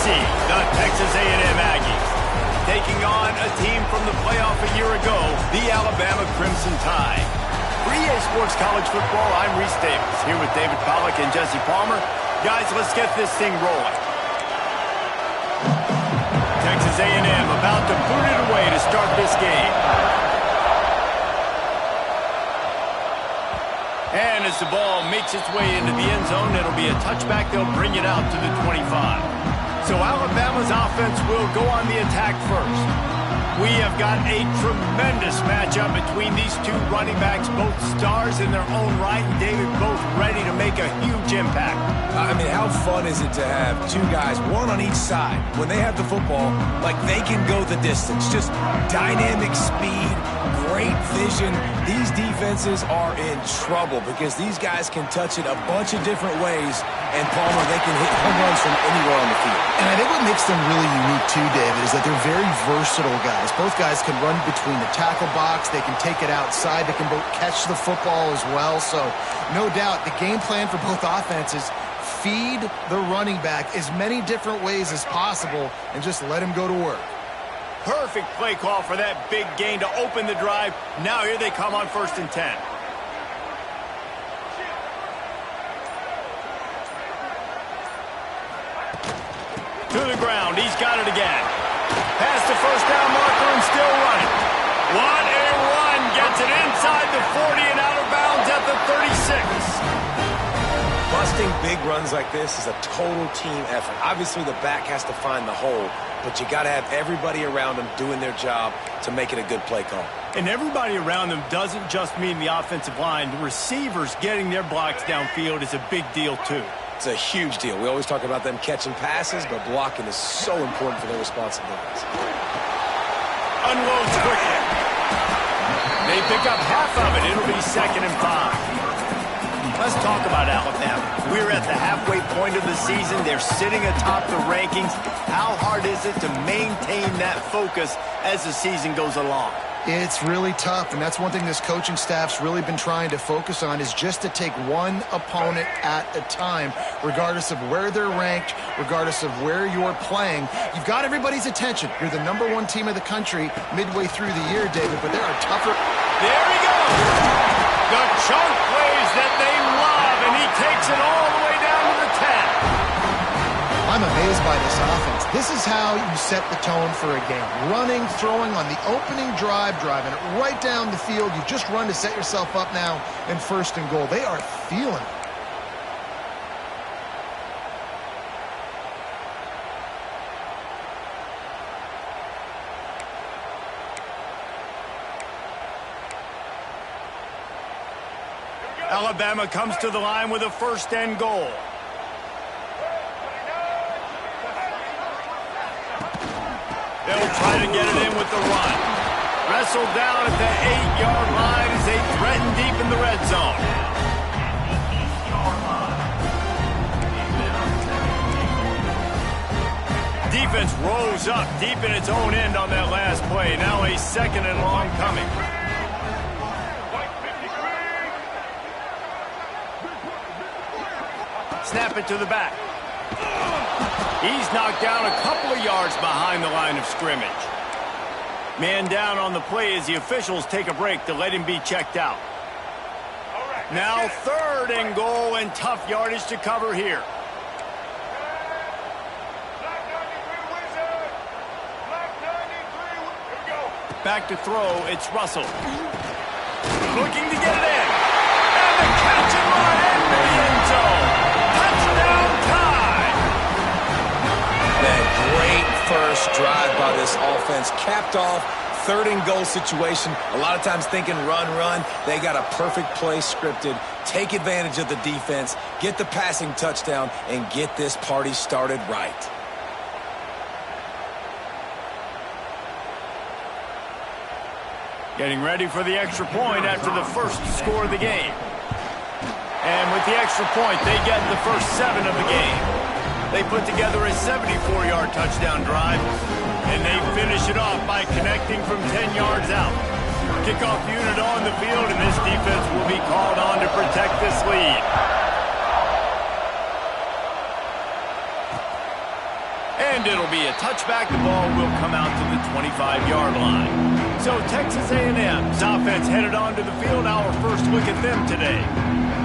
seed, the Texas A&M Aggies, taking on a team from the playoff a year ago, the Alabama Crimson Tide. For EA Sports College Football, I'm Reese Davis, here with David Pollack and Jesse Palmer. Guys, let's get this thing rolling. Texas A&M about to boot it away to start this game. And as the ball makes its way into the end zone, it'll be a touchback. They'll bring it out to the 25. So Alabama's offense will go on the attack first. We have got a tremendous matchup between these two running backs, both stars in their own right, and David, both ready to make a huge impact. I mean, how fun is it to have two guys, one on each side, when they have the football, like they can go the distance. Just dynamic speed, great vision. These defenses are in trouble because these guys can touch it a bunch of different ways, and Palmer, they can hit home runs from anywhere on the field. And I think what makes them really unique too, David, is that they're very versatile guys. Both guys can run between the tackle box. They can take it outside. They can both catch the football as well. So no doubt the game plan for both offenses, feed the running back as many different ways as possible and just let him go to work. Perfect play call for that big gain to open the drive. Now here they come on 1st and 10. To the ground. He's got it again. Past the first down marker and still running. What a run. Gets it inside the 40 and out of bounds at the 36. Busting big runs like this is a total team effort. Obviously, the back has to find the hole, but you got to have everybody around them doing their job to make it a good play call. And everybody around them doesn't just mean the offensive line. The receivers getting their blocks downfield is a big deal, too. It's a huge deal. We always talk about them catching passes, but blocking is so important for their responsibilities. Unloads quickly. They pick up half of it. It'll be 2nd and 5. Let's talk about Alabama. We're at the halfway point of the season. They're sitting atop the rankings. How hard is it to maintain that focus as the season goes along? It's really tough, and that's one thing this coaching staff's really been trying to focus on is just to take one opponent at a time, regardless of where they're ranked, regardless of where you're playing. You've got everybody's attention. You're the #1 team of the country midway through the year, David, but there are tougher... There he goes! The chunk plays that they love, and he takes it all the way down to the 10. I'm amazed by this offense. This is how you set the tone for a game. Running, throwing on the opening drive, driving it right down the field. You just run to set yourself up now in 1st and goal. They are feeling it. Alabama comes to the line with a 1st and goal. They'll try to get it in with the run. Wrestled down at the 8-yard line as they threaten deep in the red zone. Defense rose up deep in its own end on that last play. Now a 2nd and long coming. Snap it to the back. He's knocked down a couple of yards behind the line of scrimmage. Man down on the play as the officials take a break to let him be checked out. Now 3rd and goal and tough yardage to cover here. Back to throw, it's Russell. Looking to get it in. And the catch and run into the end zone. Touchdown Tide. That great first drive by this offense capped off 3rd and goal situation. A lot of times thinking run. They got a perfect play scripted. Take advantage of the defense, get the passing touchdown, and get this party started right. Getting ready for the extra point after the first score of the game. And with the extra point, they get the first 7 of the game. They put together a 74-yard touchdown drive, and they finish it off by connecting from 10 yards out. Kickoff unit on the field, and this defense will be called on to protect this lead. And it'll be a touchback. The ball will come out to the 25-yard line. So Texas A&M's offense headed onto the field. Our first look at them today.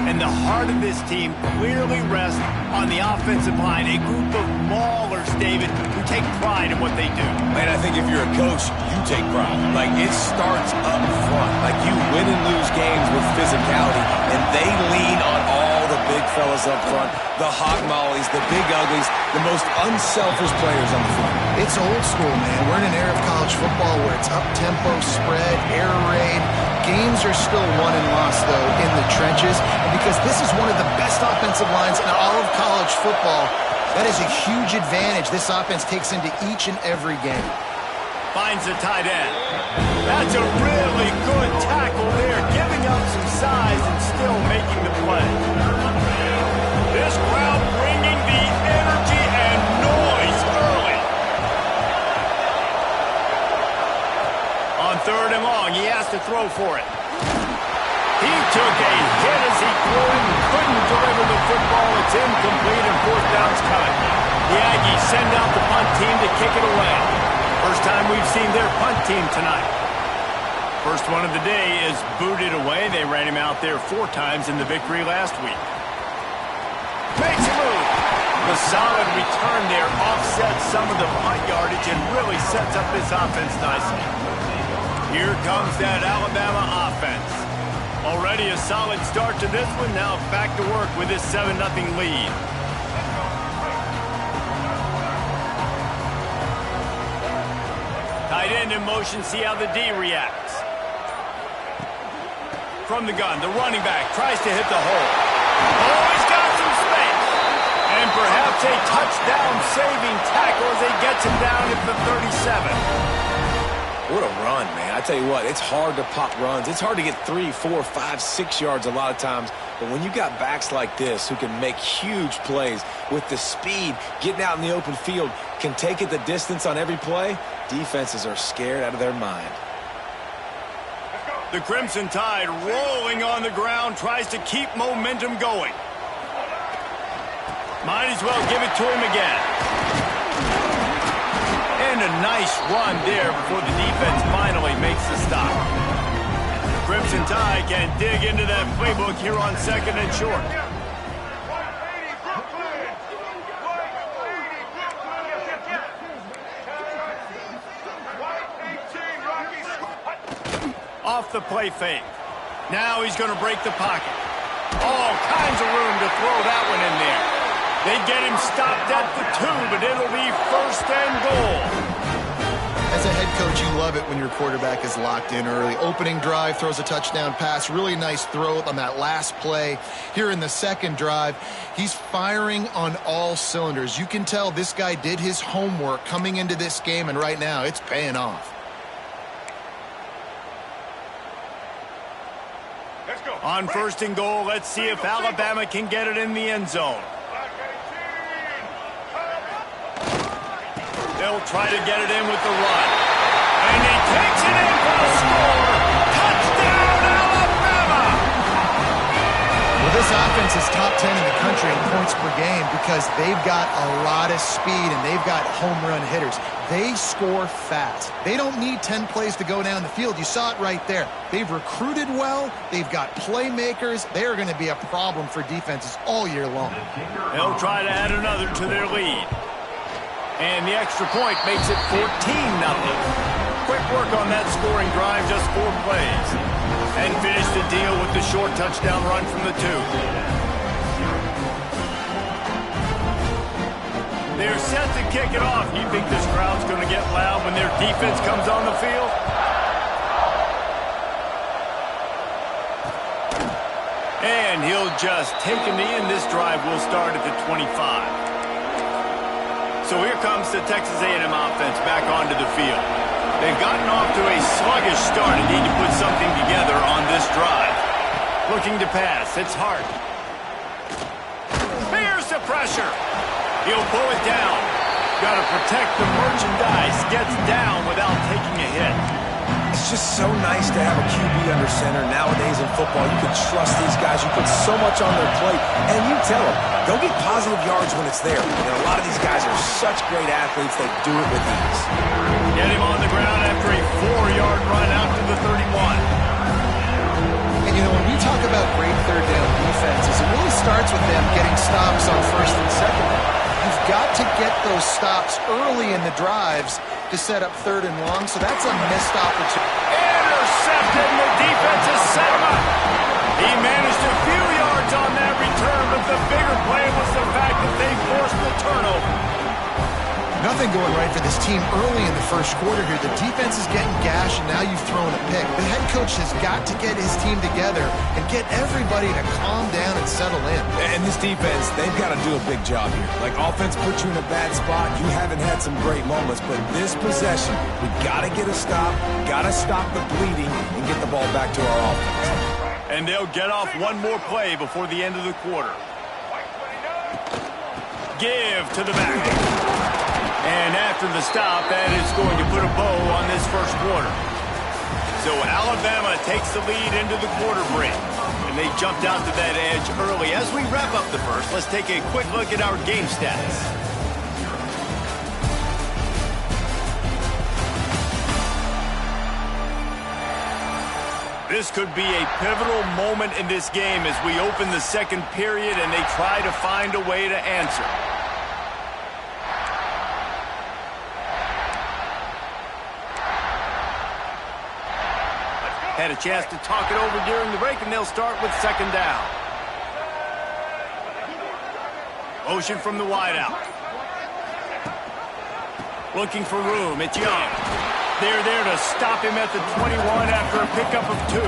And the heart of this team clearly rests on the offensive line. A group of maulers, David, who take pride in what they do. Man, I think if you're a coach, you take pride. Like, it starts up front. Like, you win and lose games with physicality, and they lean on all the big fellas up front, the hot mollies, the big uglies, the most unselfish players on the field. It's old school, man. We're in an era of college football where it's up-tempo, spread, air raid. Games are still won and lost, though, in the trenches. And because this is one of the best offensive lines in all of college football, that is a huge advantage this offense takes into each and every game. Finds the tight end. That's a really good tackle there, giving up some size and still making the play. This crowd bringing the energy and noise early. On 3rd and long, he has to throw for it. He took a hit as he threw it and couldn't deliver the football. It's incomplete and 4th down's coming. The Aggies send out the punt team to kick it away. First time we've seen their punt team tonight. First one of the day is booted away. They ran him out there 4 times in the victory last week. Makes a move. The solid return there offsets some of the punt yardage and really sets up this offense nicely. Here comes that Alabama offense. Already a solid start to this one. Now back to work with this 7-0 lead. Tight end in motion. See how the D reacts. From the gun, the running back tries to hit the hole. Oh, he's got some space. And perhaps a touchdown-saving tackle as he gets him down at the 37. What a run, man. I tell you what, it's hard to pop runs. It's hard to get 3, 4, 5, 6 yards a lot of times. But when you got backs like this who can make huge plays with the speed, getting out in the open field, can take it the distance on every play, defenses are scared out of their mind. The Crimson Tide rolling on the ground, tries to keep momentum going. Might as well give it to him again. And a nice run there before the defense finally makes the stop. Crimson Tide can dig into that playbook here on 2nd and short. Off the play fake. Now he's going to break the pocket. All kinds of room to throw that one in there. They get him stopped at the 2, but it'll be 1st and goal. As a head coach, you love it when your quarterback is locked in early. Opening drive, throws a touchdown pass. Really nice throw on that last play. Here in the 2nd drive, he's firing on all cylinders. You can tell this guy did his homework coming into this game, and right now it's paying off. On 1st and goal, let's see if Alabama can get it in the end zone. They'll try to get it in with the run. And he takes it in for the score. Touchdown, Alabama! Well, this offense is top 10 in the country in points per game because they've got a lot of speed and they've got home run hitters. They score fast. They don't need 10 plays to go down the field. You saw it right there. They've recruited well. They've got playmakers. They are going to be a problem for defenses all year long. They'll try to add another to their lead. And the extra point makes it 14-0. Quick work on that scoring drive, just 4 plays. And finish the deal with the short touchdown run from the 2. They're set to kick it off. You think this crowd's going to get loud when their defense comes on the field? And he'll just take a knee, and this drive will start at the 25. So here comes the Texas A&M offense back onto the field. They've gotten off to a sluggish start and need to put something together on this drive. Looking to pass. It's Hart. Here's the pressure. He'll pull it down. Got to protect the merchandise. Gets down without taking a hit. It's just so nice to have a QB under center. Nowadays in football, you can trust these guys. You put so much on their plate, and you tell them, they'll get positive yards when it's there. And a lot of these guys are such great athletes, they do it with ease. Get him on the ground after a 4-yard run out to the 31. And, you know, when we talk about great third down defenses, it really starts with them getting stops on first and second down. You've got to get those stops early in the drives to set up third and long, so that's a missed opportunity. Intercepted, and the defense has set him up. He managed a few yards on that return, but the bigger play was the fact that they forced the turnover. Nothing going right for this team early in the first quarter here. The defense is getting gashed, and now you've thrown a pick. The head coach has got to get his team together and get everybody to calm down and settle in. And this defense, they've got to do a big job here. Like, offense put you in a bad spot. You haven't had some great moments, but this possession, we got to get a stop, got to stop the bleeding, and get the ball back to our offense. And they'll get off one more play before the end of the quarter. Give to the back. And after the stop, that is going to put a bow on this first quarter. So Alabama takes the lead into the quarter break. And they jumped out to that edge early. As we wrap up the first, let's take a quick look at our game status. This could be a pivotal moment in this game as we open the second period and they try to find a way to answer. Had a chance to talk it over during the break, and they'll start with second down. Motion from the wideout. Looking for room. It's Young. They're there to stop him at the 21 after a pickup of 2.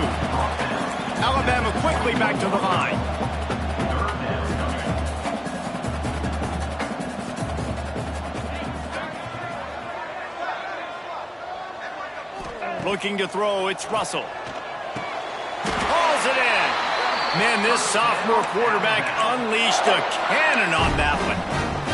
Alabama quickly back to the line. Looking to throw, it's Russell. Hauls it in. Man, this sophomore quarterback unleashed a cannon on that one.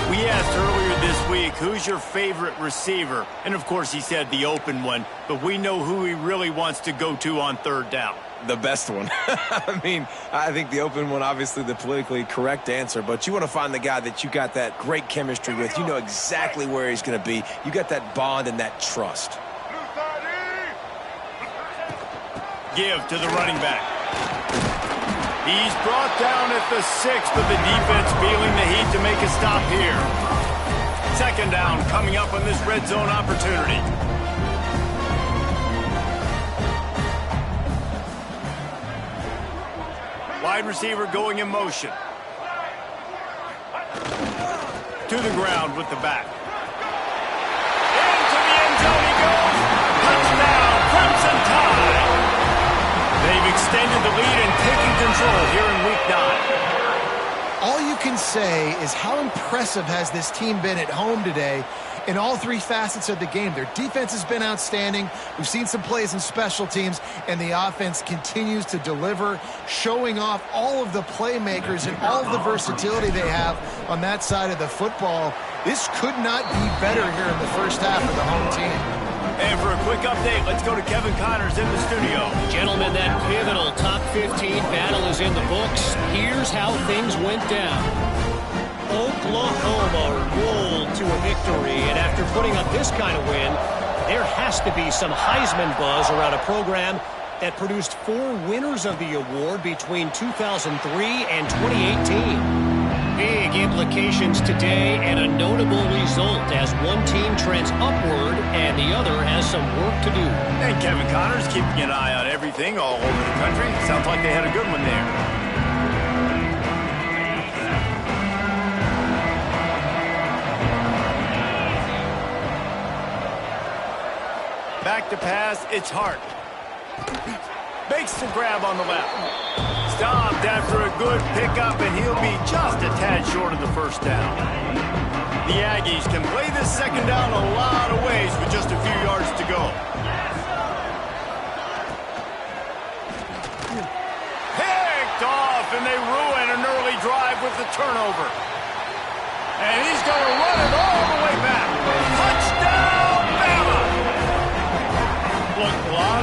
We asked earlier this week, who's your favorite receiver? And, of course, he said the open one, but we know who he really wants to go to on third down. The best one. I mean, I think the open one, obviously the politically correct answer, but you want to find the guy that you got that great chemistry with. You know exactly where he's going to be. You got that bond and that trust. Give to the running back. He's brought down at the 6, but the defense feeling the heat to make a stop here. Second down coming up on this red zone opportunity. Wide receiver going in motion. To the ground with the back. Into the end zone he goes. Touchdown, Crimson Tide. They've extended the lead and taken control here in Week 9. All you can say is how impressive has this team been at home today in all 3 facets of the game. Their defense has been outstanding. We've seen some plays in special teams, and the offense continues to deliver, showing off all of the playmakers and all of the versatility they have on that side of the football. This could not be better here in the first half for the home team. And for a quick update, let's go to Kevin Connors in the studio. Gentlemen, that pivotal top 15 battle is in the books. Here's how things went down. Oklahoma rolled to a victory, and after putting up this kind of win, there has to be some Heisman buzz around a program that produced 4 winners of the award between 2003 and 2018. Big implications today and a notable result as one team trends upward and the other has some work to do. And Kevin Connors keeping an eye on everything all over the country. Sounds like they had a good one there. Back to pass, it's Hart. Makes the grab on the left. Stopped after a good pickup, and he'll be just a tad short of the first down. The Aggies can play this second down a lot of ways with just a few yards to go. Picked off, and they ruin an early drive with the turnover. And he's going to run it all the way back. Touchdown, Bama! Look, a lot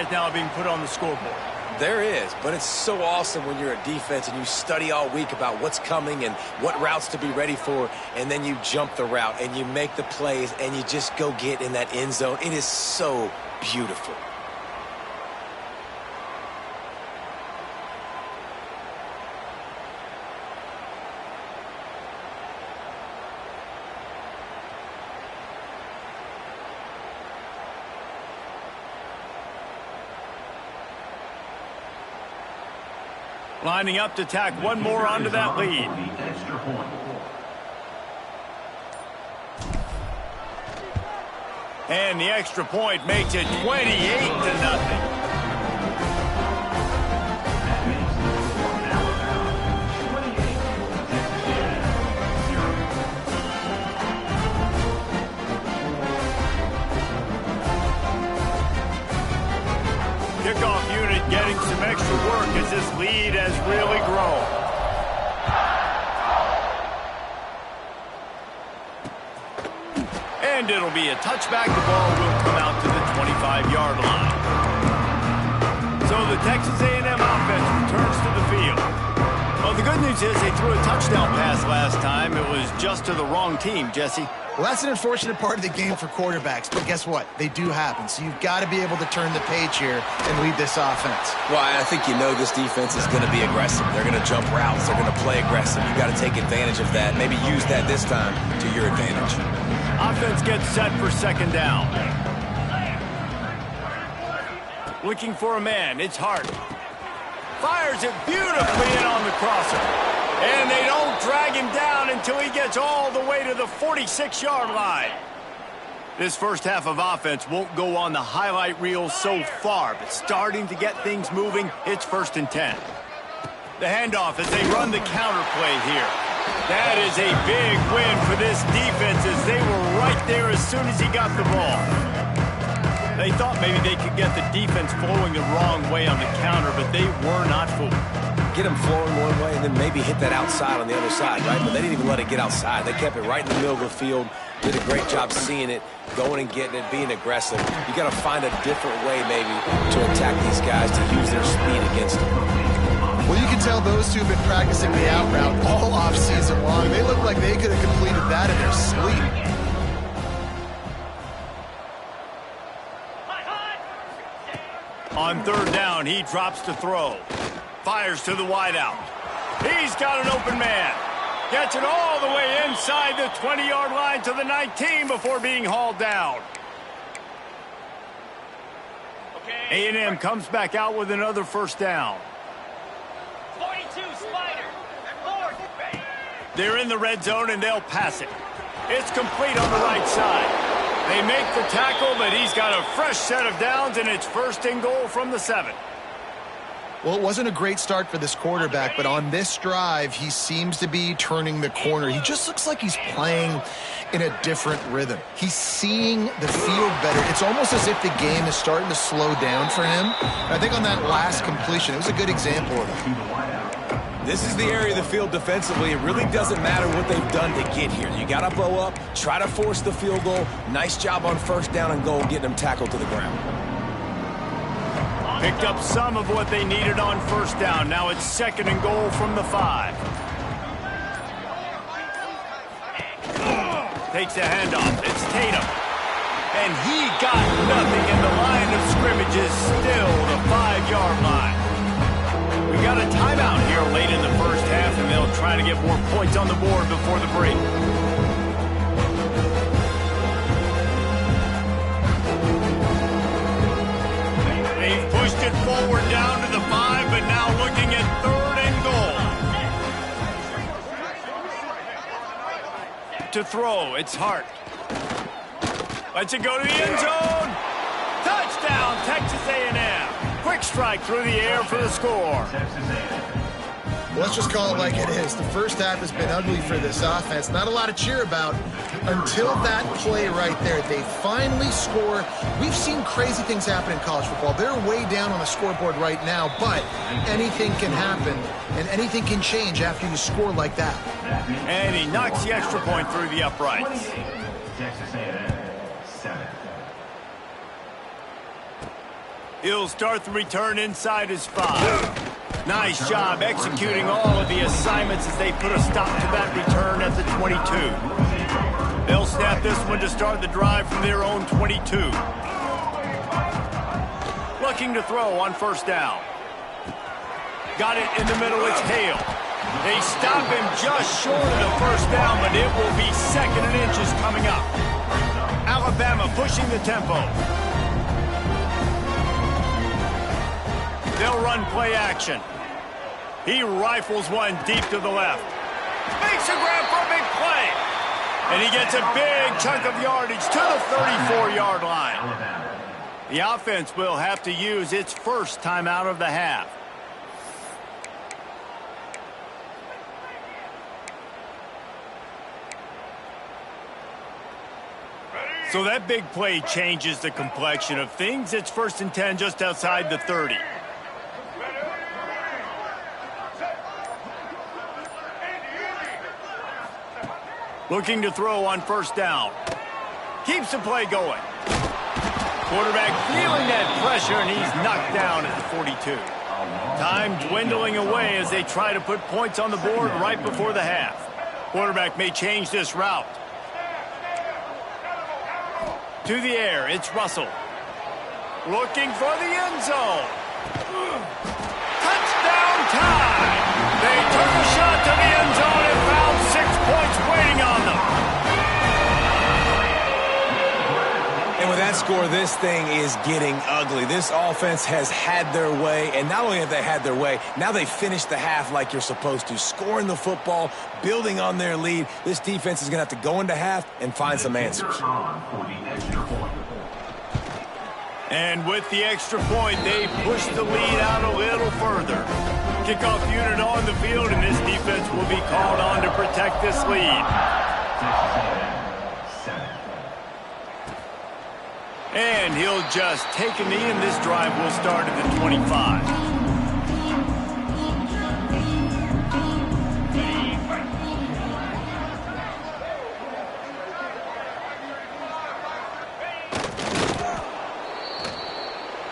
prize now being put on the scoreboard. There is, but it's so awesome when you're a defense and you study all week about what's coming and what routes to be ready for, and then you jump the route and you make the plays and you just go get in that end zone. It is so beautiful. Lining up to tack one more onto that lead. And the extra point makes it 28-0. Kickoff unit getting some extra work as this lead has really grown. And it'll be a touchback. The ball will come out to the 25-yard line. So the Texas A&M offense returns to the field. Well, the good news is they threw a touchdown pass last time. It was just to the wrong team, Jesse. Well, that's an unfortunate part of the game for quarterbacks, but guess what? They do happen. So you've got to be able to turn the page here and lead this offense. Well, I think you know this defense is going to be aggressive. They're going to jump routes. They're going to play aggressive. You've got to take advantage of that. Maybe use that this time to your advantage. Offense gets set for second down. Looking for a man. It's Hart. Fires it beautifully in on the crosser. And they don't drag him down until he gets all the way to the 46-yard line. This first half of offense won't go on the highlight reel so far, but starting to get things moving, it's 1st and 10. The handoff as they run the counter play here. That is a big win for this defense as they were right there as soon as he got the ball. They thought maybe they could get the defense flowing the wrong way on the counter, but they were not fooled. Get them flowing one way and then maybe hit that outside on the other side, right? But they didn't even let it get outside. They kept it right in the middle of the field, did a great job seeing it, going and getting it, being aggressive. You got to find a different way maybe to attack these guys, to use their speed against them. Well, you can tell those two have been practicing the out route all offseason long. They look like they could have completed that in their sleep. On 3rd down, he drops to throw. Fires to the wideout. He's got an open man. Gets it all the way inside the 20-yard line to the 19 before being hauled down. A&M comes back out with another 1st down. 42 Spider. 4th. They're in the red zone and they'll pass it. It's complete on the right side. They make the tackle, but he's got a fresh set of downs, and it's 1st and goal from the 7. Well, it wasn't a great start for this quarterback, but on this drive, he seems to be turning the corner. He just looks like he's playing in a different rhythm. He's seeing the field better. It's almost as if the game is starting to slow down for him. I think on that last completion, it was a good example of it. This is the area of the field defensively. It really doesn't matter what they've done to get here. You got to bow up, try to force the field goal. Nice job on 1st down and goal, getting them tackled to the ground. Picked up some of what they needed on 1st down. Now it's 2nd and goal from the 5. Takes a handoff. It's Tatum. And he got nothing in the line of scrimmages, still the 5-yard line. We got a timeout here late in the first half, and they'll try to get more points on the board before the break. They've pushed it forward down to the 5, but now looking at 3rd and goal. To throw, it's Hart. Lets it go to the end zone. Touchdown, Texas A&M. Quick strike through the air for the score. Let's just call it like it is. The first half has been ugly for this offense. Not a lot to cheer about until that play right there. They finally score. We've seen crazy things happen in college football. They're way down on the scoreboard right now, but anything can happen, and anything can change after you score like that. And he knocks the extra point through the uprights. He'll start the return inside his 5. Nice job executing all of the assignments as they put a stop to that return at the 22. They'll snap this one to start the drive from their own 22. Looking to throw on first down. Got it in the middle, it's Hale. They stop him just short of the first down, but it will be 2nd and inches coming up. Alabama pushing the tempo. They'll run play action. He rifles one deep to the left. Makes a grab for a big play. And he gets a big chunk of yardage to the 34-yard line. The offense will have to use its first timeout of the half. So that big play changes the complexion of things. It's 1st and 10 just outside the 30. Looking to throw on first down. Keeps the play going. Quarterback feeling that pressure, and he's knocked down at the 42. Time dwindling away as they try to put points on the board right before the half. Quarterback may change this route. To the air, it's Russell. Looking for the end zone. Touchdown time! They took a shot to the end zone and found 6 points waiting on them. And with that score, this thing is getting ugly. This offense has had their way, and not only have they had their way, now they finished the half like you're supposed to, scoring the football, building on their lead. This defense is going to have to go into half and find some answers. And with the extra point, they push the lead out a little further. Kickoff unit on the field, and this defense will be called on to protect this lead. And he'll just take a knee, and this drive will start at the 25.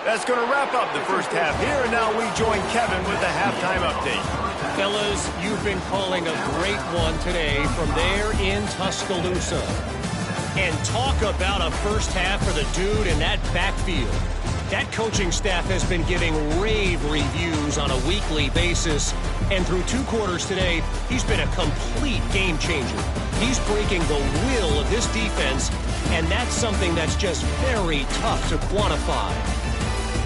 That's going to wrap up the first half here, and now we join Kevin with the halftime update. Fellas, you've been calling a great one today from there in Tuscaloosa. And talk about a first half for the dude in that backfield. That coaching staff has been giving rave reviews on a weekly basis. And through 2 quarters today, he's been a complete game changer. He's breaking the will of this defense, and that's something that's just very tough to quantify.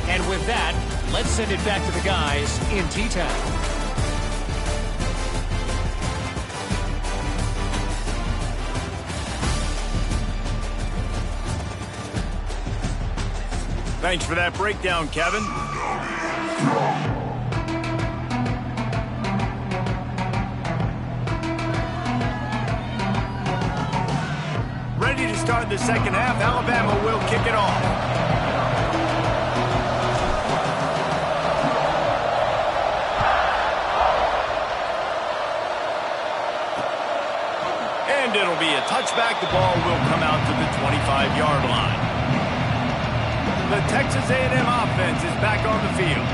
And with that, let's send it back to the guys in T-Town. Thanks for that breakdown, Kevin. Ready to start the second half. Alabama will kick it off. And it'll be a touchback. The ball will come out to the 25-yard line. The Texas A&M offense is back on the field.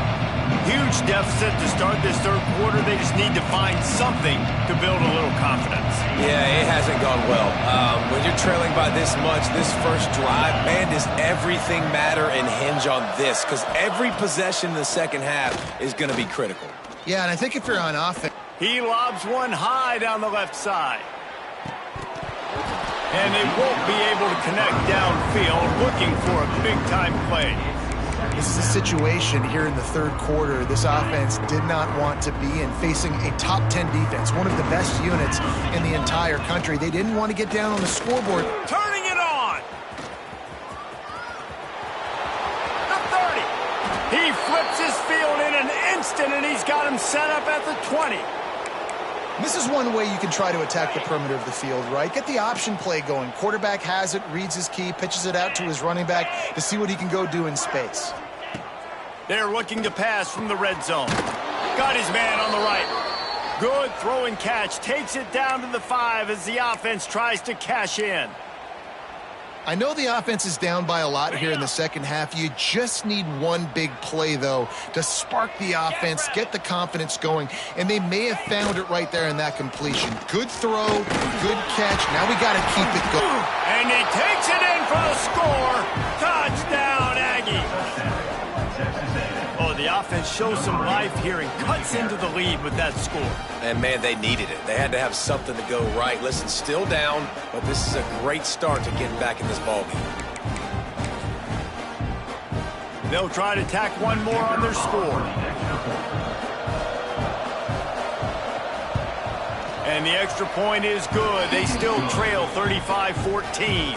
Huge deficit to start this third quarter. They just need to find something to build a little confidence. Yeah, it hasn't gone well. When you're trailing by this much, this first drive, man, does everything matter and hinge on this, because every possession in the second half is going to be critical. Yeah, and I think if you're on offense... He lobs one high down the left side. And they won't be able to connect downfield, looking for a big-time play. This is a situation here in the third quarter this offense did not want to be in, facing a top 10 defense, one of the best units in the entire country. They didn't want to get down on the scoreboard. Turning it on! The 30. He flips his field in an instant, and he's got him set up at the 20. This is one way you can try to attack the perimeter of the field, right? Get the option play going. Quarterback has it, reads his key, pitches it out to his running back to see what he can go do in space. They're looking to pass from the red zone. Got his man on the right. Good throw and catch. Takes it down to the 5 as the offense tries to cash in. I know the offense is down by a lot here in the second half. You just need one big play, though, to spark the offense, get the confidence going, and they may have found it right there in that completion. Good throw, good catch. Now we got to keep it going. And he takes it in for the score. Touchdown, Aggie. Oh, the offense shows some life here and cuts into the lead with that score. And, man, they needed it. They had to have something to go right. Listen, still down, but this is a great start to getting back in this ballgame. They'll try to tack one more on their score. And the extra point is good. They still trail 35-14.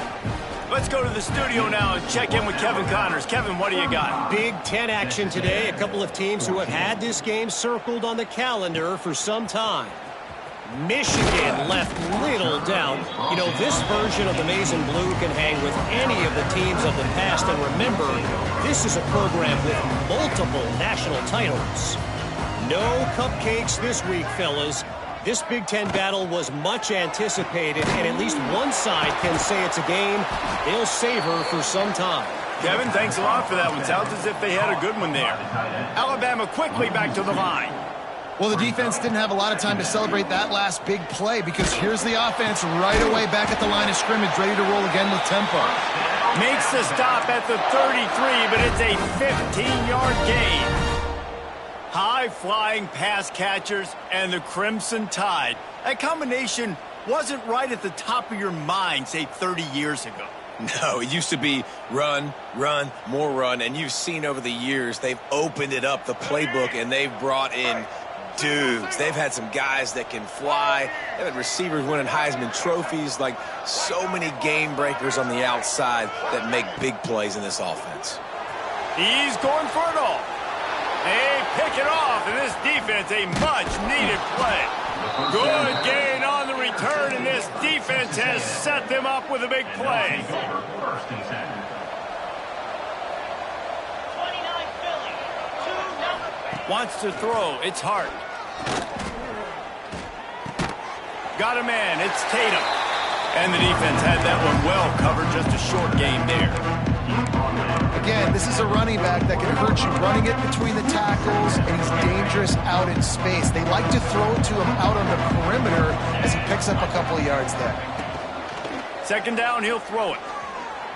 Let's go to the studio now and check in with Kevin Connors. Kevin, what do you got? Big Ten action today. A couple of teams who have had this game circled on the calendar for some time. Michigan left little doubt. You know, this version of the Maize and Blue can hang with any of the teams of the past. And remember, this is a program with multiple national titles. No cupcakes this week, fellas. This Big Ten battle was much anticipated, and at least one side can say it's a game they'll savor for some time. Kevin, thanks a lot for that one. Sounds as if they had a good one there. Alabama quickly back to the line. Well, the defense didn't have a lot of time to celebrate that last big play because here's the offense right away back at the line of scrimmage, ready to roll again with tempo. Makes the stop at the 33, but it's a 15-yard gain. High-flying pass catchers and the Crimson Tide. That combination wasn't right at the top of your mind, say, 30 years ago. No, it used to be run, run, more run, and you've seen over the years they've opened it up, the playbook, and they've brought in dudes. They've had some guys that can fly. They've had receivers winning Heisman trophies, like so many game breakers on the outside that make big plays in this offense. He's going for it all. They pick it off, and this defense, a much-needed play. Good gain on the return, and this defense has set them up with a big play. 29 Philly. 2-0. Wants to throw. It's Hart. Got a man. It's Tatum. And the defense had that one well covered. Just a short gain there. Again, this is a running back that can hurt you running it between the tackles, and he's dangerous out in space. They like to throw it to him out on the perimeter as he picks up a couple of yards there. Second down, he'll throw it.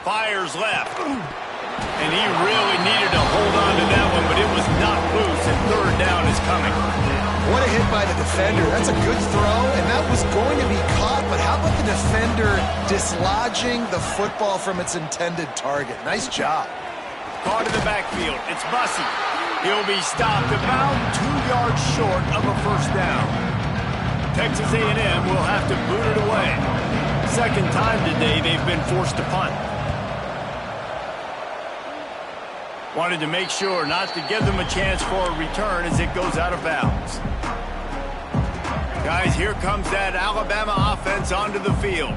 Fires left. And he really needed to hold on to that one, but it was not loose, and third down is coming. What a hit by the defender. That's a good throw, and that was going to be caught, but how about the defender dislodging the football from its intended target? Nice job. Caught in the backfield. It's Bussey. He'll be stopped about 2 yards short of a first down. Texas A&M will have to boot it away. Second time today they've been forced to punt. Wanted to make sure not to give them a chance for a return as it goes out of bounds. Guys, here comes that Alabama offense onto the field.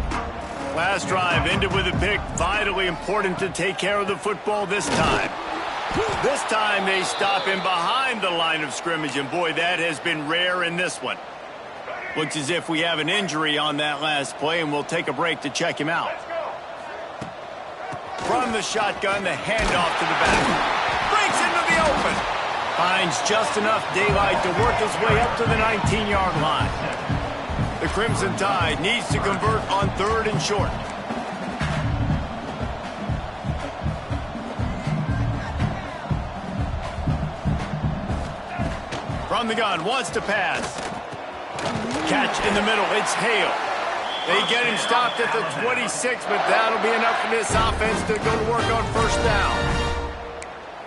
Last drive ended with a pick. Vitally important to take care of the football this time. This time they stop him behind the line of scrimmage, and boy, that has been rare in this one. Looks as if we have an injury on that last play, and we'll take a break to check him out. From the shotgun, the handoff to the back. Breaks into the open. Finds just enough daylight to work his way up to the 19-yard line. The Crimson Tide needs to convert on third and short. From the gun, wants to pass. Catch in the middle, it's Hale. They get him stopped at the 26, but that'll be enough for this offense to go to work on first down.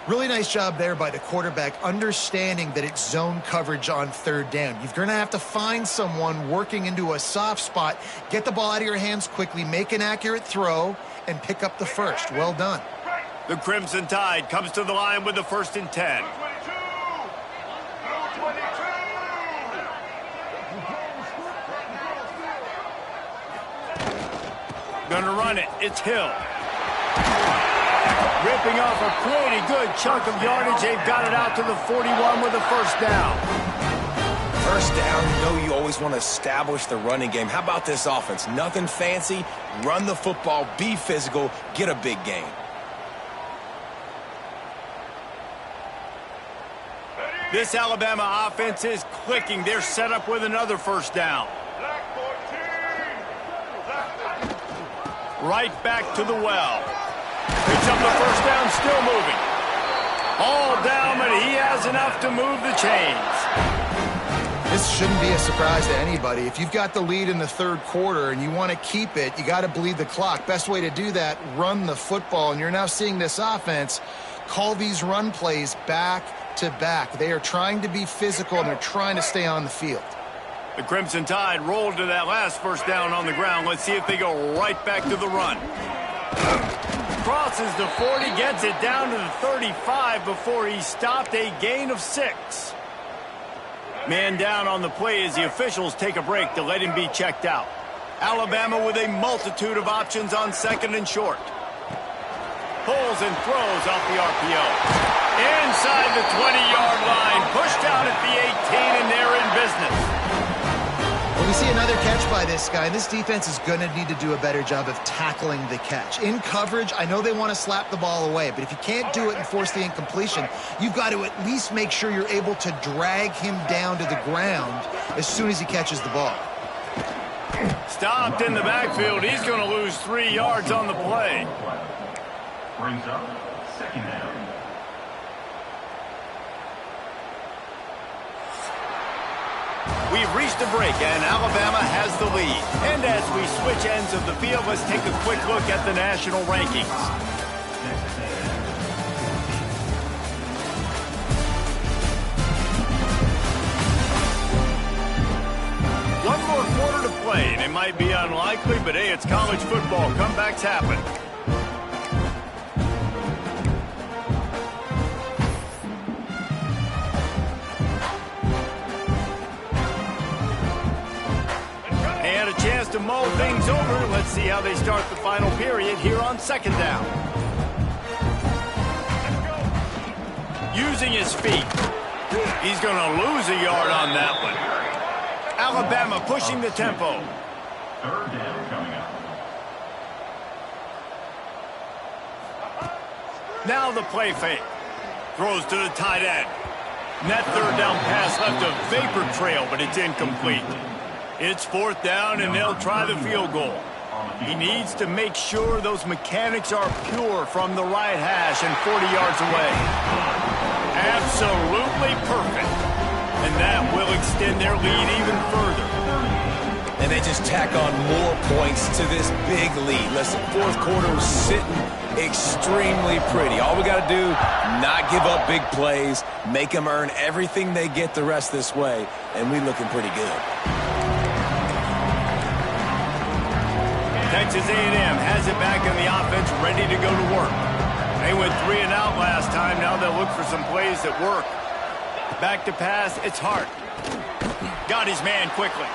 Really nice job there by the quarterback, understanding that it's zone coverage on third down. You're going to have to find someone working into a soft spot, get the ball out of your hands quickly, make an accurate throw, and pick up the first. Well done. The Crimson Tide comes to the line with the 1st and 10. Gonna run it. It's Hill. Ripping off a pretty good chunk of yardage. They've got it out to the 41 with a first down. First down, you know you always want to establish the running game. How about this offense? Nothing fancy. Run the football, be physical, get a big gain. This Alabama offense is clicking. They're set up with another first down. Right back to the well. Picks up the first down, still moving. All down, but he has enough to move the chains. This shouldn't be a surprise to anybody. If you've got the lead in the third quarter and you want to keep it, you got to bleed the clock. Best way to do that, run the football. And you're now seeing this offense call these run plays back to back. They are trying to be physical, and they're trying to stay on the field. The Crimson Tide rolled to that last first down on the ground. Let's see if they go right back to the run. Crosses the 40, gets it down to the 35 before he stopped. A gain of 6. Man down on the play as the officials take a break to let him be checked out. Alabama with a multitude of options on second and short. Pulls and throws off the RPO. Inside the 20-yard line. Pushed out at the 18, and they're in business. Well, we see another catch by this guy. This defense is going to need to do a better job of tackling the catch. In coverage, I know they want to slap the ball away, but if you can't do it and force the incompletion, you've got to at least make sure you're able to drag him down to the ground as soon as he catches the ball. Stopped in the backfield. He's going to lose 3 yards on the play. Brings up second down. We've reached a break, and Alabama has the lead. And as we switch ends of the field, let's take a quick look at the national rankings. One more quarter to play, and it might be unlikely, but hey, it's college football. Comebacks happen. To mull things over. Let's see how they start the final period here on second down. Using his feet. He's going to lose a yard on that one. Alabama pushing the tempo. Third down coming up. Now the play fake. Throws to the tight end. And that third down pass left a vapor trail, but it's incomplete. It's fourth down, and they'll try the field goal. He needs to make sure those mechanics are pure from the right hash and 40 yards away. Absolutely perfect. And that will extend their lead even further. And they just tack on more points to this big lead. Listen, fourth quarter is sitting extremely pretty. All we got to do, not give up big plays, make them earn everything they get the rest this way, and we looking pretty good. Texas A&M has it back in the offense, ready to go to work. They went 3 and out last time. Now they'll look for some plays that work. Back to pass, it's Hart. Got his man quickly.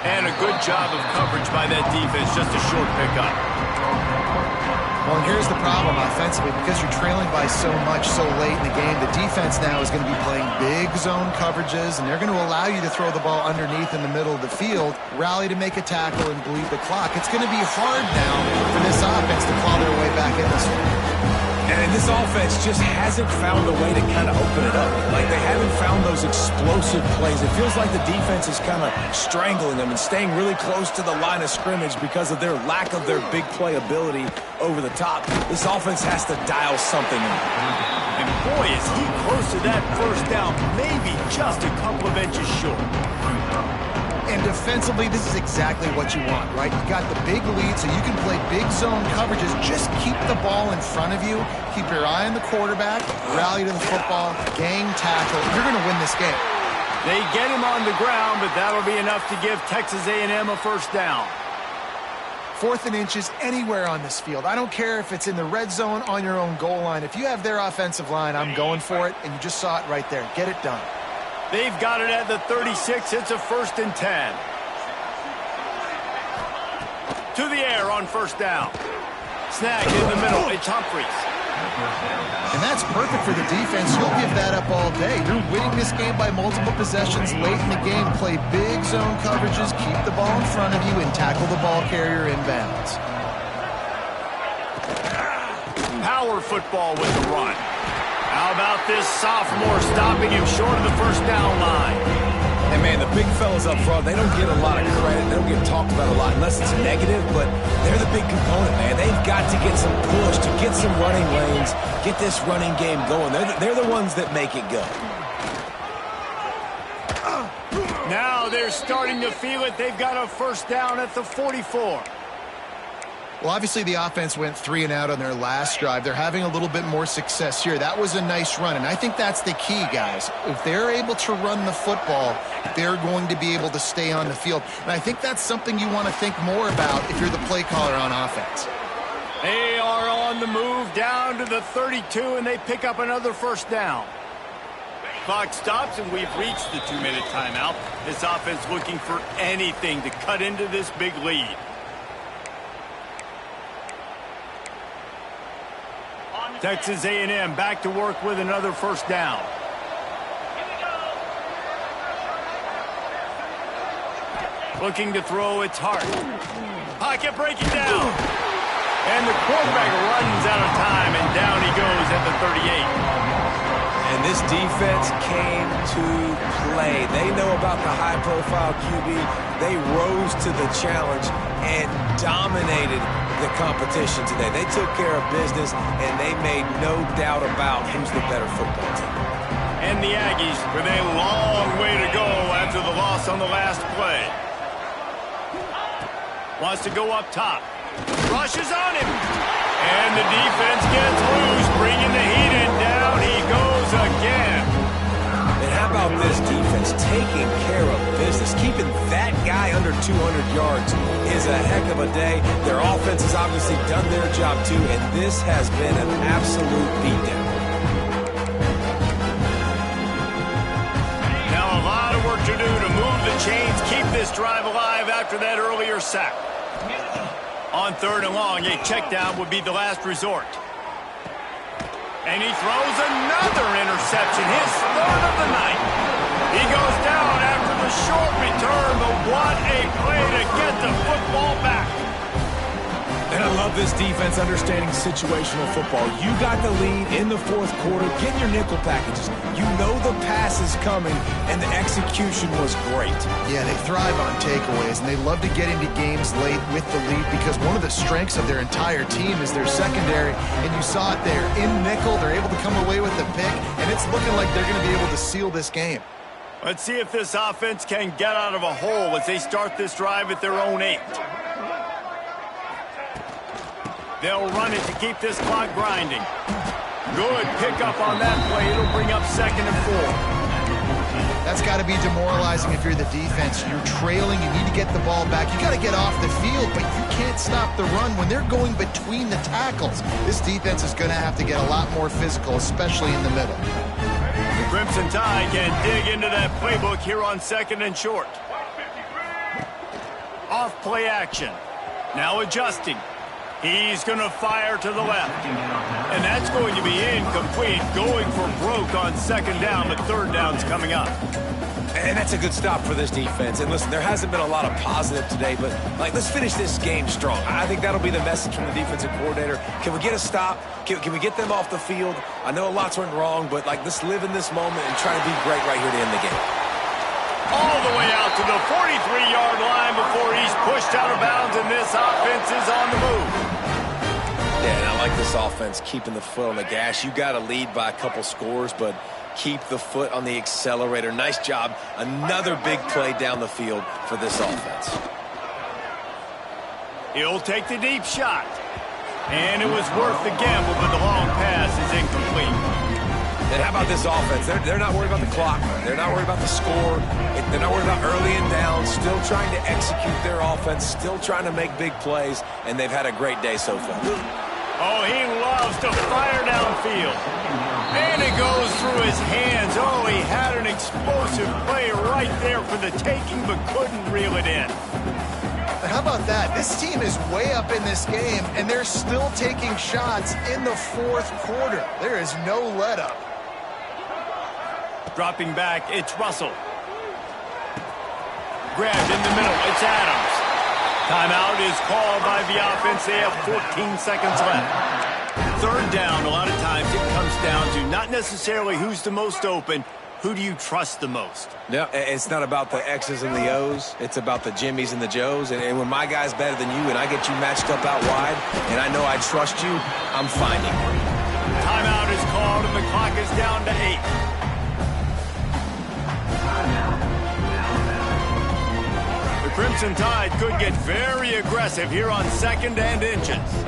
And a good job of coverage by that defense, just a short pickup. Well, and here's the problem offensively. Because you're trailing by so much so late in the game, the defense now is going to be playing big zone coverages, and they're going to allow you to throw the ball underneath in the middle of the field, rally to make a tackle, and bleed the clock. It's going to be hard now for this offense to claw their way back in this one. And this offense just hasn't found a way to kind of open it up. Like, they haven't found those explosive plays. It feels like the defense is kind of strangling them and staying really close to the line of scrimmage because of their lack of their big play ability over the top. This offense has to dial something in. And boy, is he close to that first down, maybe just a couple of inches short. And defensively, this is exactly what you want, right? You got the big lead, so you can play big zone coverages. Just keep the ball in front of you. Keep your eye on the quarterback. Rally to the football. Gang tackle. You're going to win this game. They get him on the ground, but that'll be enough to give Texas A&M a first down. 4th and inches anywhere on this field. I don't care if it's in the red zone on your own goal line. If you have their offensive line, I'm going for it, and you just saw it right there. Get it done. They've got it at the 36. It's a 1st and 10. To the air on first down. Snag in the middle. It's Humphries. And that's perfect for the defense. You'll give that up all day. You're winning this game by multiple possessions late in the game. Play big zone coverages, keep the ball in front of you, and tackle the ball carrier inbounds. Power football with the run. How about this sophomore stopping him short of the first down line? And, man, the big fellas up front, they don't get a lot of credit. They don't get talked about a lot unless it's negative, but they're the big component, man. They've got to get some push, to get some running lanes, get this running game going. They're the ones that make it go. Now they're starting to feel it. They've got a first down at the 44. Well, obviously the offense went 3 and out on their last drive. They're having a little bit more success here. That was a nice run, and I think that's the key, guys. If they're able to run the football, they're going to be able to stay on the field. And I think that's something you want to think more about if you're the play caller on offense. They are on the move down to the 32, and they pick up another first down. Clock stops, and we've reached the 2-minute timeout. This offense looking for anything to cut into this big lead. Texas A&M back to work with another first down. Looking to throw, it's Hart. Pocket breaking down. And the quarterback runs out of time, and down he goes at the 38. And this defense came to play. They know about the high-profile QB. They rose to the challenge and dominated the competition today. They took care of business, and they made no doubt about who's the better football team. And the Aggies with a long way to go after the loss on the last play. Wants to go up top. Rushes on him. And the defense gets loose, bringing the heat in. Down he goes again. And how about this defense taking care of business? Keeping that guy under 200 yards is a heck of a day. Their offense has obviously done their job too, and this has been an absolute beatdown. Now a lot of work to do to move the chains, keep this drive alive after that earlier sack. On 3rd and long, a check down would be the last resort. And he throws another interception, his 3rd of the night. He goes down after the short return, but what a play to get the football back. And I love this defense understanding situational football. You got the lead in the 4th quarter. Get your nickel packages. You know the pass is coming, and the execution was great. Yeah, they thrive on takeaways, and they love to get into games late with the lead because one of the strengths of their entire team is their secondary, and you saw it there. In nickel, they're able to come away with the pick, and it's looking like they're going to be able to seal this game. Let's see if this offense can get out of a hole as they start this drive at their own 8. They'll run it to keep this clock grinding. Good pickup on that play. It'll bring up 2nd and 4. That's got to be demoralizing if you're the defense. You're trailing. You need to get the ball back. You got to get off the field, but you can't stop the run when they're going between the tackles. This defense is going to have to get a lot more physical, especially in the middle. The Crimson Tide can dig into that playbook here on 2nd and short. Off play action. Now adjusting. He's going to fire to the left. And that's going to be incomplete. Going for broke on 2nd down, but 3rd down's coming up. And that's a good stop for this defense. And listen, there hasn't been a lot of positive today, but let's finish this game strong. I think that'll be the message from the defensive coordinator. Can we get a stop? Can we get them off the field? I know a lot's went wrong, but let's live in this moment and try to be great right here to end the game. All the way out to the 43-yard line before he's pushed out of bounds, and this offense is on the move. Yeah, and I like this offense keeping the foot on the gas. You got to lead by a couple scores, but keep the foot on the accelerator. Nice job. Another big play down the field for this offense. He'll take the deep shot. And it was worth the gamble, but the long pass is incomplete. And how about this offense? They're not worried about the clock. They're not worried about the score. They're not worried about early and down. Still trying to execute their offense. Still trying to make big plays. And they've had a great day so far. Oh, he loves to fire downfield. And it goes through his hands. Oh, he had an explosive play right there for the taking, but couldn't reel it in. How How about that? This team is way up in this game, and they're still taking shots in the fourth quarter. There is no let-up. Dropping back, it's Russell. Grabbed in the middle, it's Adams. Timeout is called by the offense. They have 14 seconds left. Third down, a lot of times it comes down to not necessarily who's the most open, who do you trust the most? Yeah, it's not about the X's and the O's. It's about the Jimmys and the Joes. And when my guy's better than you and I get you matched up out wide and I know I trust you, I'm finding you. Timeout is called and the clock is down to 8. The Crimson Tide could get very aggressive here on 2nd and inches.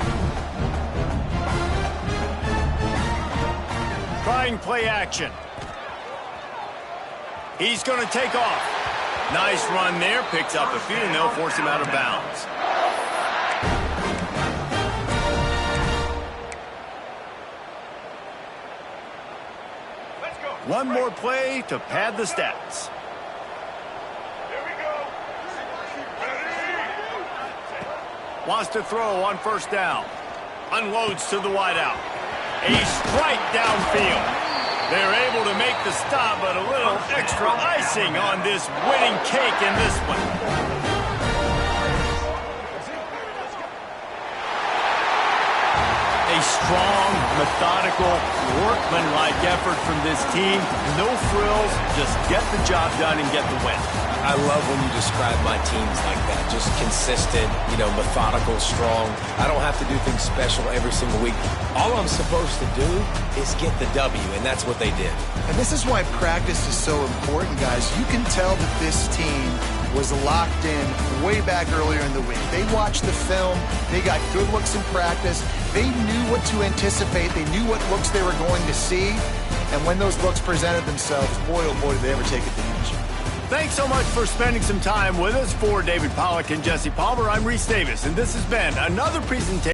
Trying play action. He's going to take off. Nice run there. Picks up a few, and they'll force him out of bounds. One more play to pad the stats. Wants to throw on first down. Unloads to the wideout. A strike downfield. They're able to make the stop, but a little extra icing on this winning cake in this one. A strong, methodical, workmanlike effort from this team. No frills, just get the job done and get the win. I love when you describe my teams like that. Just consistent, methodical, strong. I don't have to do things special every single week. All I'm supposed to do is get the W, and that's what they did. And this is why practice is so important, guys. You can tell that this team was locked in way back earlier in the week. They watched the film. They got good looks in practice. They knew what to anticipate. They knew what looks they were going to see. And when those looks presented themselves, boy, oh boy, did they ever take advantage. Thanks so much for spending some time with us. For David Pollack and Jesse Palmer, I'm Reese Davis, and this has been another presentation.